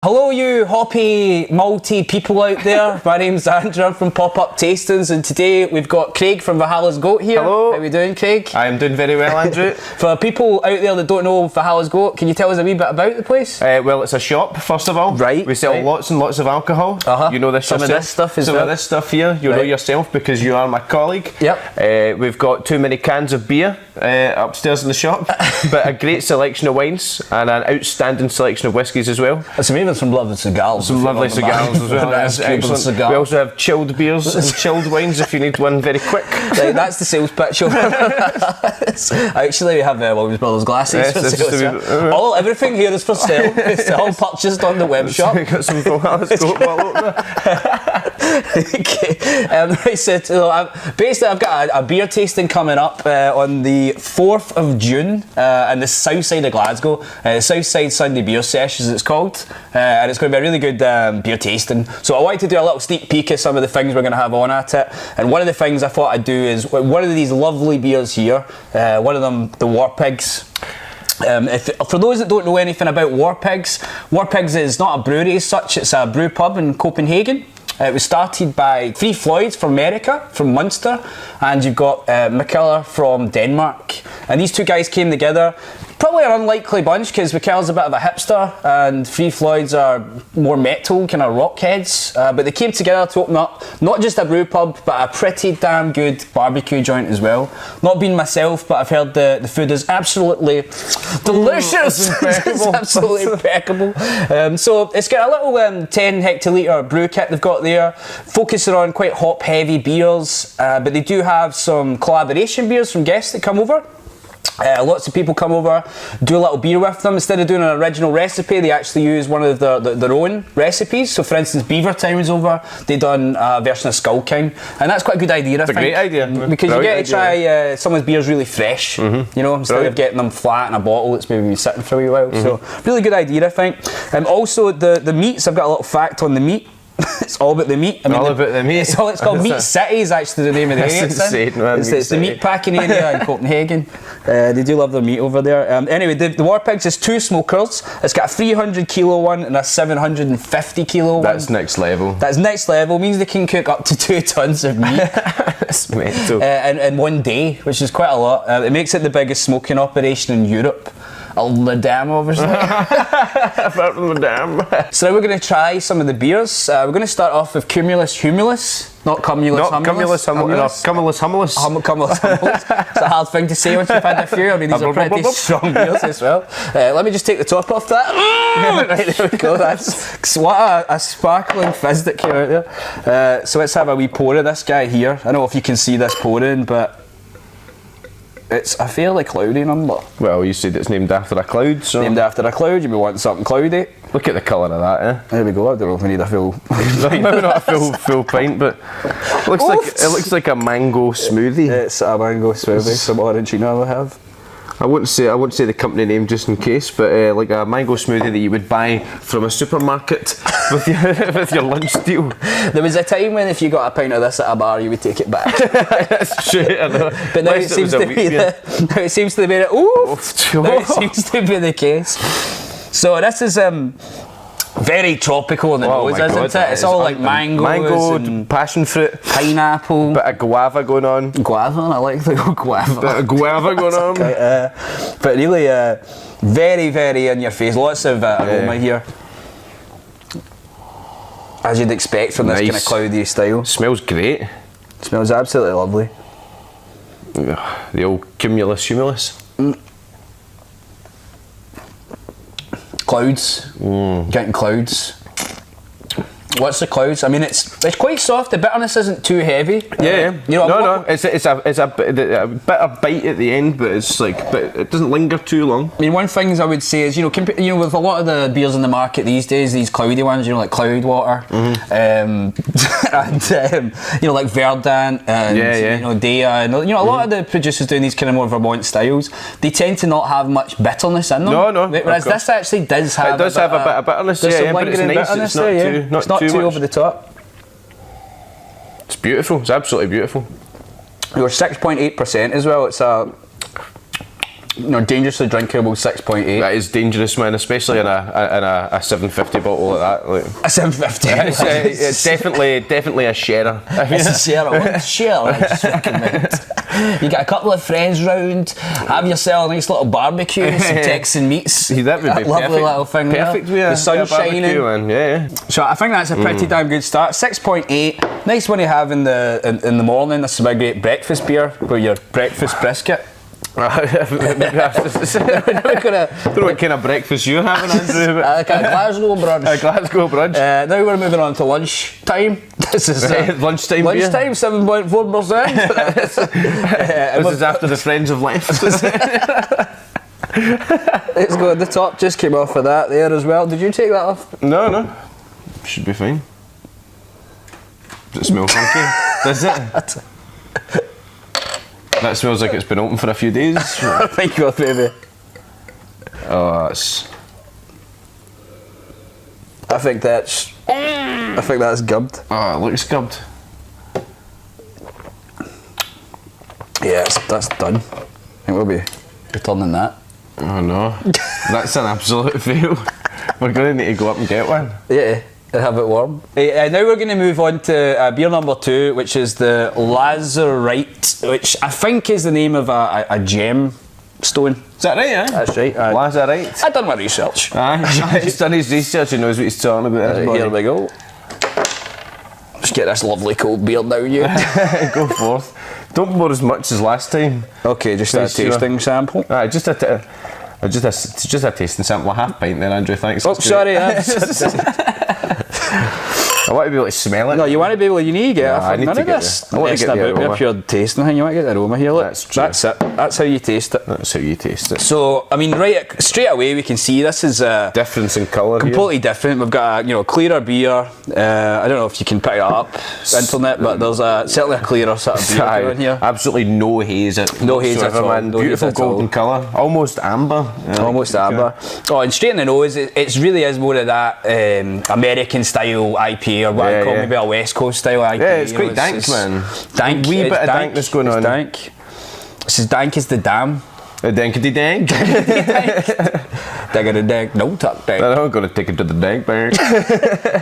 Hello you hoppy, malty people out there. My name's Andrew, I'm from Pop-Up Tastings, and today we've got Craig from Valhalla's Goat here. Hello. How are we doing, Craig? I'm doing very well, Andrew. For people out there that don't know Valhalla's Goat, can you tell us a wee bit about the place? Well, it's a shop, first of all. Right. We sell lots and lots of alcohol. You know this Some yourself. of this stuff as Some well. of this stuff here, you know yourself because you are my colleague. Yep. We've got too many cans of beer upstairs in the shop, but a great selection of wines and an outstanding selection of whiskies as well. Some even some lovely cigars. Some lovely cigars as well. That's excellent. We also have chilled beers and chilled wines if you need one very quick. Right, that's the sales pitch over. Actually, we have Williams Brothers glasses for sale. Everything here is for sale. It's all purchased on the web shop. We've got some Valhalla's Goat bottle opener. Okay, right, so basically I've got a beer tasting coming up on the 4th of June in the south side of Glasgow, South Side Sunday Beer Sesh as it's called, and it's going to be a really good beer tasting. So I wanted to do a little sneak peek of some of the things we're going to have on at it, and one of the things I thought I'd do is one of these lovely beers here, one of them, the Warpigs. For those that don't know anything about Warpigs, Warpigs is not a brewery as such, it's a brew pub in Copenhagen. It was started by three Floyds from America, from Munster, and you've got McKellar from Denmark. And these two guys came together. Probably an unlikely bunch because McKellar's a bit of a hipster and Three Floyds are more metal, kind of rock heads. But they came together to open up not just a brew pub, but a pretty damn good barbecue joint as well. Not being myself, but I've heard the food is absolutely delicious. It's absolutely impeccable. So it's got a little 10 hectolitre brew kit they've got there, focusing on quite hop heavy beers, but they do have some collaboration beers from guests that come over. Lots of people come over, do a little beer with them. Instead of doing an original recipe, they actually use one of their own recipes. So for instance, Beavertown was over, they done a version of Skull King, and that's quite a good idea, I think. It's a great idea. Because you get to try someone's beers really fresh, you know, instead of getting them flat in a bottle that's maybe been sitting for a wee while. So really good idea, I think. Also the meats, I've got a little fact on the meat. It's all about the meat. I mean, all about the meat. It's called Meat City is actually the name of the area it's the meat packing area in Copenhagen. They do love their meat over there. Anyway, the Warpigs is two smokers. It's got a 300 kilo one and a 750 kilo one. That's next level. That's next level. Means they can cook up to 2 tons of meat. That's mental. in one day, which is quite a lot. It makes it the biggest smoking operation in Europe. The dam, obviously. Apart from the dam. So now we're going to try some of the beers. We're going to start off with Cumulus Humulus, not Cumulus Humulus. Cumulus Humulus. Cumulus Humulus. It's a hard thing to say once you've had a few. I mean, these are pretty strong beers as well. Let me just take the top off that. Right, there we go. That's what a sparkling fizz that came out there. So let's have a wee pour of this guy here. I don't know if you can see this pouring, but it's a fairly cloudy number. Well, you said it's named after a cloud, so... Named after a cloud, you may want something cloudy. Look at the colour of that, eh? There we go, I don't know if we need a full... Maybe not a full pint, but it looks like a mango smoothie. It's a mango smoothie, some Orangina I have. I won't say the company name just in case, but like a mango smoothie that you would buy from a supermarket with your lunch deal. There was a time when if you got a pint of this at a bar, you would take it back. That's true, I know. But now it seems to be now it seems to be the case. So this is very tropical in the nose, isn't it? It's all like mango, and passion fruit, pineapple, bit of guava going on. Guava, I like the guava. Bit of guava going on. Okay, but really, very, very in your face. Lots of aroma here, as you'd expect from this kind of cloudy style. Smells great. Smells absolutely lovely. The old Cumulus Humulus. Clouds, getting clouds. What's the clouds? I mean, it's quite soft. The bitterness isn't too heavy. Yeah. You know, no. It's a bitter bite at the end, but it's like, but it doesn't linger too long. I mean, one thing I would say is, with a lot of the beers in the market these days, these cloudy ones, like Cloud Water, and like Verdant, and Dea, and a lot of the producers doing these kind of more Vermont styles, they tend to not have much bitterness in them. No. Whereas this actually does have. It does have a bit of bitterness. There's some but it's nice. It's not too over the top. It's beautiful. It's absolutely beautiful. You're 6.8% as well. It's a dangerously drinkable 6.8. That is dangerous, man, especially in a 750 bottle like that. Like, A 750. it's definitely a sharer. It's a share. One share. Just fucking mint. You get a couple of friends round, have yourself a nice little barbecue, some Texan meats. See, that would be lovely perfect. little thing. Perfect. The sun shining. Man. Yeah. So I think that's a pretty damn good start. 6.8. Nice one to have in the morning. This is a great breakfast beer with your breakfast brisket. I don't know what kind of breakfast you're having, Andrew. Like a Glasgow brunch. A Glasgow brunch. Now we're moving on to lunch time. This is lunchtime beer. Lunchtime, 7.4%. This is after the friends have left. Let's go at the top. Just came off of that there as well. Did you take that off? No. Should be fine. Does it smell funky? Does it? That smells like it's been open for a few days. I think you'll maybe. Oh, that's. I think that's gubbed. Oh, it looks gubbed. Yeah, that's done. I think we'll be returning that. Oh no, that's an absolute fail. We're going to need to go up and get one. Yeah, and have it warm. Now we're going to move on to beer number 2, which is the Lazurite, which I think is the name of a gem stone. Is that right, eh? That's right. Lazurite. I done my research. He's done his research and knows what he's talking about. Here we go. Just get this lovely cold beer now, you. Go forth. Don't pour as much as last time. Okay, just a tasting sample. Just a tasting sample, a half pint there, Andrew, thanks. Oh, sorry. I want to be able to smell it. No, you want to be able to, you need to get I need none to of get this. I want to get the aroma. If you're tasting thing, you want to get the aroma here. Look. That's true. That's it. That's how you taste it. That's how you taste it. So, I mean, straight away we can see this is Difference in colour completely different. We've got a clearer beer. I don't know if you can pick it up, internet, but there's certainly a clearer sort of beer in here. Absolutely no haze. No haze at all. Man. No Beautiful haze golden colour. Almost amber. Almost amber. Oh, and straight in the nose, it really is more of that American style IPA, or what I'd call maybe a West Coast style IPA. Yeah, it's quite dank, man. Dank. A wee bit of dank that's going on. Dank. It's as dank as the dam. The dankity dank. Diggity dank. No tuck dank. I'm going to take it to the dank bank.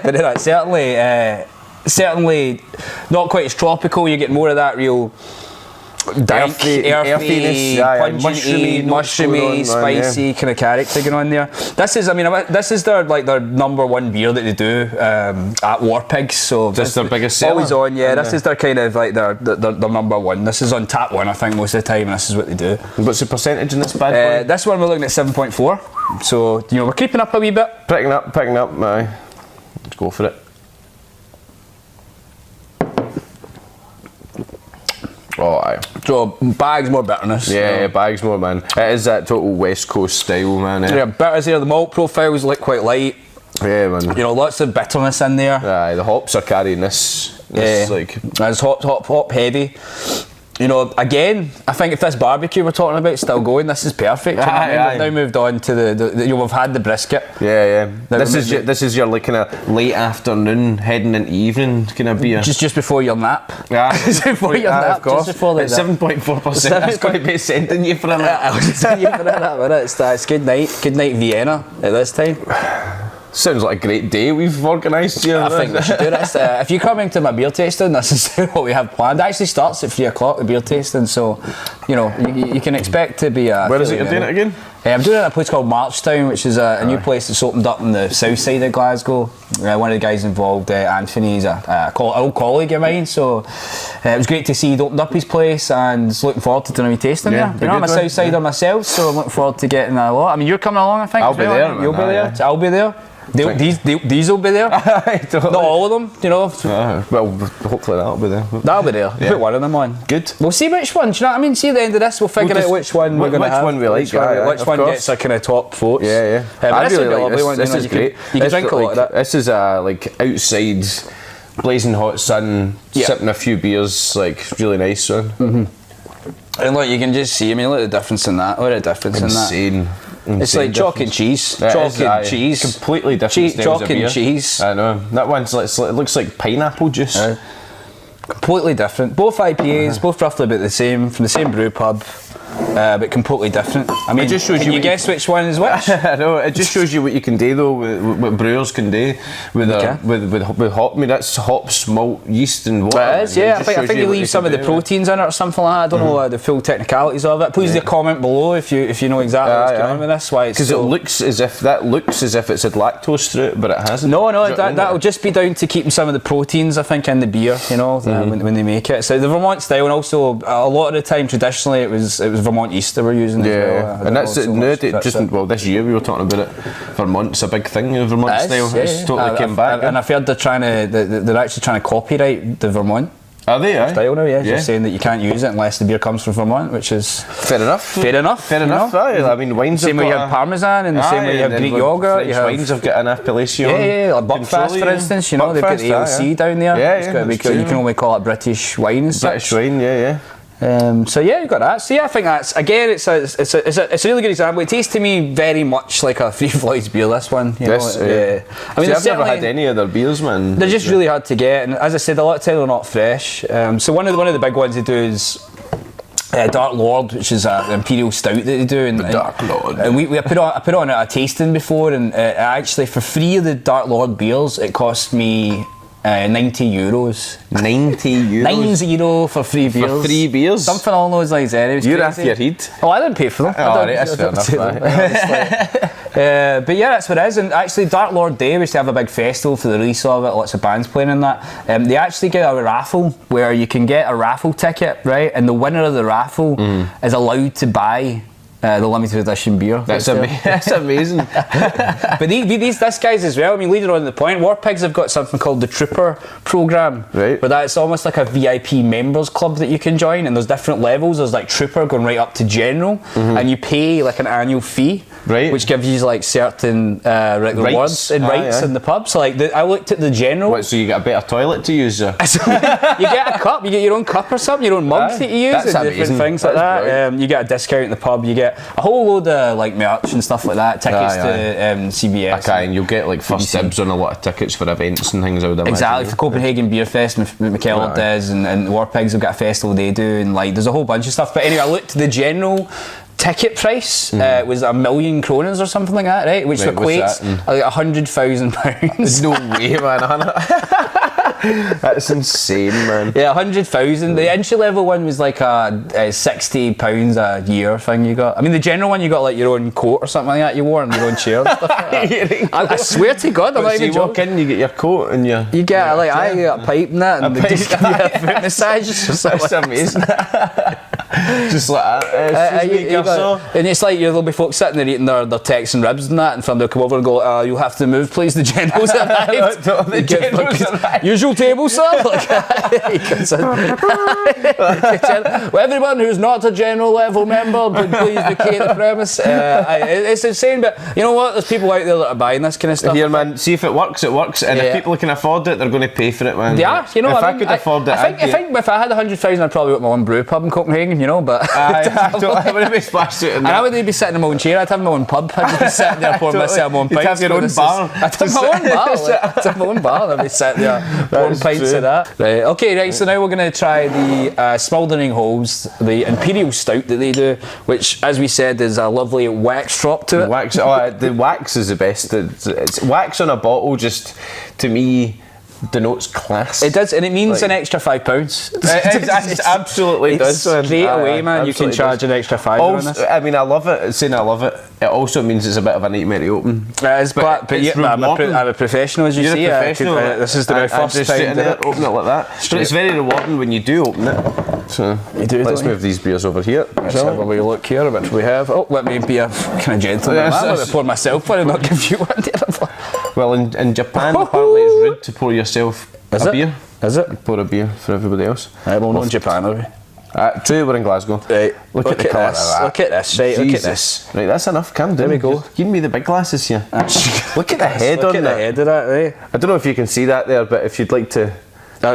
But no, certainly not quite as tropical. You get more of that real dank, earthy, pungent, mushroomy, spicy kind of character going on there. This is their number one beer that they do at Warpigs. So just their biggest seller. Always on, yeah. This is their kind of like their number one. This is on tap one, I think, most of the time. And this is what they do. What's the percentage in this bad boy? This one we're looking at 7.4. So we're creeping up a wee bit. Picking up. Aye. Let's go for it. Oh, aye. So bags more bitterness. Yeah, bags more, man. It is that total West Coast style, man. Yeah, bitters here. The malt profiles look quite light. Yeah, man. Lots of bitterness in there. Aye, the hops are carrying this. Yeah, it's hop heavy. Again, I think if this barbecue we're talking about is still going, this is perfect. Aye. We've now moved on to we've had the brisket. Yeah. This is your kind of late afternoon, heading into evening kind of beer. Just before your nap. Yeah, just before your nap. Of course. Just before it's 7.4%. That's going to be sending you for a minute. I was sending you for that minute. It's good night Vienna at this time. Sounds like a great day we've organised here. I think we should do this. If you're coming to my beer tasting, this is what we have planned. It actually starts at 3 o'clock, the beer tasting, so you can expect to be. Where is it you're doing it again? I'm doing it at a place called Marchtown, which is a new place that's opened up on the south side of Glasgow. One of the guys involved, Anthony, he's an old colleague of mine, so it was great to see he'd opened up his place, and looking forward to doing a wee tasting there. I'm a south sider myself, so I'm looking forward to getting a lot. I mean, you're coming along, I think. I'll be there. You'll be there. I'll be there. These will be there. Not all of them, Well, hopefully that'll be there. That'll be there. Yeah. Put one of them on. Good. We'll see which one. Do you know what I mean? See at the end of this, we'll figure out which one we're going to have. Which one we like. Which one gets our kind of top votes. Yeah. But this really like this. This is great. You can drink a lot of that. This is outside, blazing hot sun, sipping a few beers, really nice one. Mm-hmm. And look, you can just see. I mean, look at the difference in that. Look at the difference in that. Insane. It's like chalk and cheese. Chalk and cheese. Completely different styles of beer. Chalk and cheese. I know. That one's it looks like pineapple juice. Completely different. Both IPAs, both roughly about the same, from the same brew pub. but completely different. I mean, just shows can you you guess which one is which? I know, it just shows you what you can do though, what brewers can do with hop. I mean, that's hops, malt, yeast, and water. It is, yeah. I think you leave some of the proteins in it or something like that. I don't know the full technicalities of it. Please leave a comment below if you know exactly what's going on with this. Why? Because it looks as if it's had lactose through it, but it hasn't. No, that'll just be down to keeping some of the proteins, I think, in the beer. You know, when they make it. So the Vermont style, and also a lot of the time traditionally it was Vermont yeast they were using as well. And that's it. This year we were talking about it. Vermont's a big thing. The Vermont style. It's totally came back. And I've heard they're actually trying to copyright the Vermont. Are they? Style now, yeah. Just saying that you can't use it unless the beer comes from Vermont, which is fair enough. Fair enough. I mean, wines. Same way you have Parmesan, and the same way you have Greek yogurt. Wines have got an appellation. Like Buckfast, for instance. You know, they've got the AOC down there. You can only call it British wine. British wine, yeah. So yeah, you've got that. So yeah, I think that's again, it's a really good example. It tastes to me very much like a Three Floyds beer. This one, I mean, I've never had any other beers, man. They're just really hard to get, and as I said, a lot of time they're not fresh. So one of the big ones they do is Dark Lord, which is an Imperial Stout that they do, and Dark Lord. And I put on a tasting before, and actually for 3 of the Dark Lord beers, it cost me €90. 90 for 3 beers. For 3 beers? Something along those lines. You're after your head. Oh, I didn't pay for them. That's fair enough. But yeah, that's what it is. And actually, Dark Lord Day, we used to have a big festival for the release of it, lots of bands playing in that. They actually get a raffle where you can get a raffle ticket, right? And the winner of the raffle is allowed to buy the limited edition beer. That's amazing. But this guys as well, I mean, leading on to the point, Warpigs have got something called the Trooper Programme, right? Where that's almost like a VIP members club that you can join, and there's different levels. There's like Trooper going right up to General, and you pay like an annual fee, right? Which gives you like certain rewards and rights in the pub. So like, I looked at the General. What, so you get a better toilet to use? You get a cup, you get your own cup or something, your own mug that you use, that's and amazing. different things like that. You get a discount in the pub, you get a whole load of like merch and stuff like that, tickets to CBS. Okay, and you'll get like first dibs on a lot of tickets for events and things, I would imagine. Exactly, for Copenhagen Beer Fest, McKellar does, and Warpigs have got a festival they do, and like there's a whole bunch of stuff. But anyway, I looked at the general ticket price was £1 million kroners or something like that, right? Which equates like £100,000. No way, man. That's insane, man. Yeah, 100,000. The entry level one was like a £60 a year thing you got. I mean, the general one you got like your own coat or something like that you wore, and your own chair and stuff like that. I swear to God, I'm not even joking. You walk in, you get your coat and you get like I get a pipe and that, and they just give you a foot massage. That's amazing. Just like that. And it's like there'll be folks sitting there eating their Tex and ribs and that, and from they'll come over and go, you'll have to move, please. The general's arrived. The general's arrived. Usual table, sir. He comes in. Well, everyone who's not a general level member, please vacate the premise. It's insane, but you know what? There's people out there that are buying this kind of stuff. Here, man. See if it works, it works. And if people can afford it, they're going to pay for it, man. They are. You know, if I could afford it, I think if I had 100,000, I'd probably open my own brew pub in Copenhagen. You know, but I wouldn't be splashed out. And I wouldn't be sitting in my own chair. I'd have my own pub. I'd just be sitting there pouring myself my own pints. You'd have your own bar. I'd have my own bar. I'd have my own bar. I'd be sitting there pouring pints of that. Right. Okay. So now we're going to try the Smoldering Holes, the Imperial Stout that they do, which, as we said, is a lovely wax drop to it. The wax is the best. It's wax on a bottle. Just to me, denotes class. It does, and it means an extra £5. It absolutely does. Straight away, man, you can charge an extra £5 on this. I mean, I love it. Saying I love it, it also means it's a bit of a nightmare to open. It is, but I'm a professional, as you see. You're a professional. This is the first time there, open it like that. But it's very rewarding when you do open it. So let's move these beers over here. Let's have a wee look here. Which we have. Oh, let me be a kind of gentleman. I'm going to pour myself one and not give you one. Well, in Japan, apparently it's rude to pour yourself a beer. Is it? Pour a beer for everybody else. Right, well, not in Japan, are we? True, we're in Glasgow. Right. Look at the colour of that. Look at this, right, look at this. Right, that's enough, Cam. There we go. Give me the big glasses here. Look at the head on that. Look at the head of that, right? I don't know if you can see that there, but if you'd like to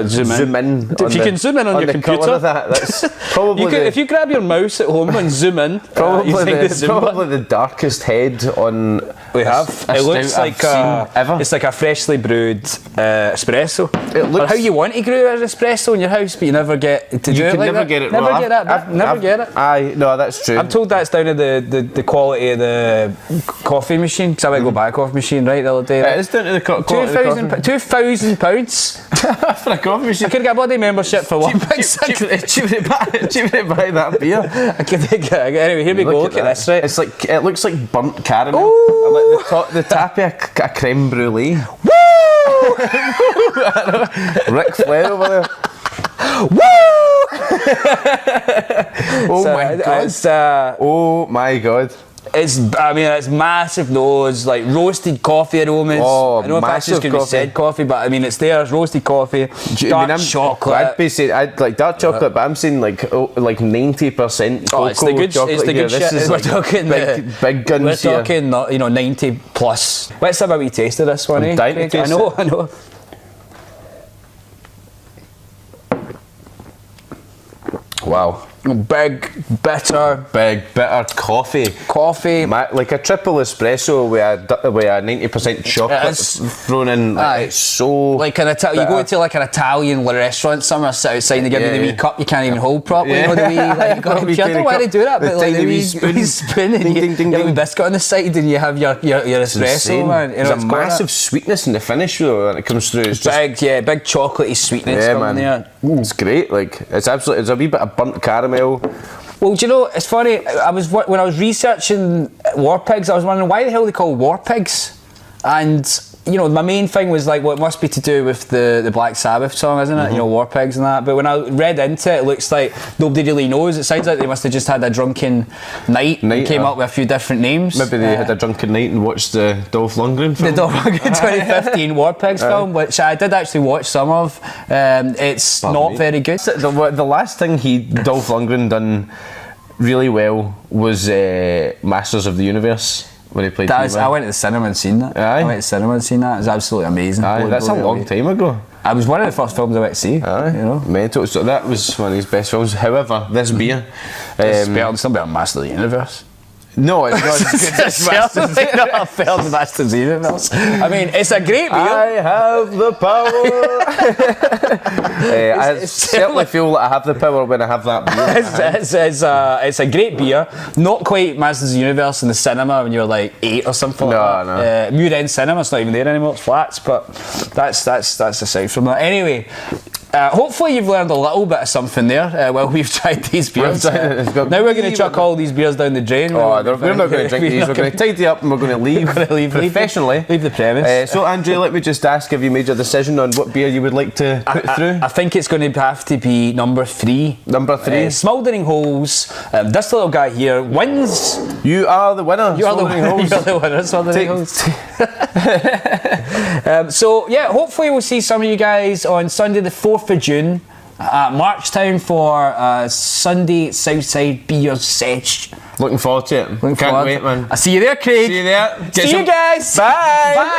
Zoom in. If you can zoom in on your computer, that's probably if you grab your mouse at home and zoom in, probably the darkest head on. We have. It looks like it's like a freshly brewed espresso. It looks. Or how you want to brew an espresso in your house, but you never get to do it like that. Never get it. Aye, no, that's true. I'm told that's down to the quality of the coffee machine. Because I went to go buy a coffee machine right the other day. It's down to the quality of the coffee. £2,000 for a coffee machine. I could get a bloody membership for Warpigs. Cheaper to buy that beer. I could take it. Anyway, here we go. Look at this, right? It's like it looks like burnt caramel. Like the top of a creme brulee. Woo! Ric Flair over there. Woo! Oh my god. It's massive nose, like roasted coffee aromas. Oh, I know if that's just going to be said coffee, but I mean it's there, it's roasted coffee, dark chocolate. I'd be saying I'd like dark chocolate, but I'm saying like 90% cocoa. It's the good, chocolate. It's the good shit. We're talking big guns. We're talking 90 plus. Let's have a wee taste of this one. I'm dying to taste I know. Wow. Big bitter coffee. Like a triple espresso with a 90% chocolate thrown in. It's so like you go to like an Italian restaurant somewhere outside and they give you the wee cup you can't even hold properly. You know, the wee, like, I don't know why they do that, but like the wee spoon and you have a wee biscuit on the side and you have your espresso. Man. You know, there's a massive sweetness in the finish though when it comes through. It's big chocolatey sweetness coming there. It's great. Like it's a wee bit of burnt caramel. Well, do you know, it's funny, when I was researching Warpigs, I was wondering why the hell they call Warpigs? And, you know, my main thing was like, well, it must be to do with the Black Sabbath song, isn't it? You know, Warpigs and that. But when I read into it, it looks like nobody really knows. It sounds like they must have just had a drunken night and came up with a few different names. Maybe they had a drunken night and watched the Dolph Lundgren film. The Dolph Lundgren 2015 Warpigs film, which I did actually watch some of. It's not very good. The last thing Dolph Lundgren done really well was Masters of the Universe. When he played I went to the cinema and seen that. Aye. I went to the cinema and seen that. It was absolutely amazing. Aye, that's a long time ago. It was one of the first films I went to see. Aye. You know? Mental. So that was one of his best films. However, this beer... It's still better than Master of the Universe. No, it's not as good as Masters. Not fair to Master of the Universe. I mean, it's a great beer. I have the power. I certainly feel that I have the power when I have that beer. It's a great beer. Not quite Masters of the Universe in the cinema when you were like 8 or something like that. Muir End Cinema, it's not even there anymore, it's flats, but that's aside from that. Anyway, hopefully you've learned a little bit of something there while we've tried these beers. Now we're going to chuck all these beers down the drain. We're not going to drink these, we're going to tidy up and we're going to leave professionally. Leave the premise. So Andrew, let me just ask, have you made your decision on what beer you would like to put through? I think it's going to have to be number 3. Number 3? Smoldering Holes. This little guy here wins. You are the winner. You are the winner. You're the winner, Smoldering Holes. So yeah, hopefully we'll see some of you guys on Sunday the 4th of June at Marchtown for Sunday Southside Beer Sesh. Looking forward to it. Can't wait, man. I'll see you there, Craig. See you there. See you guys. Bye. Bye.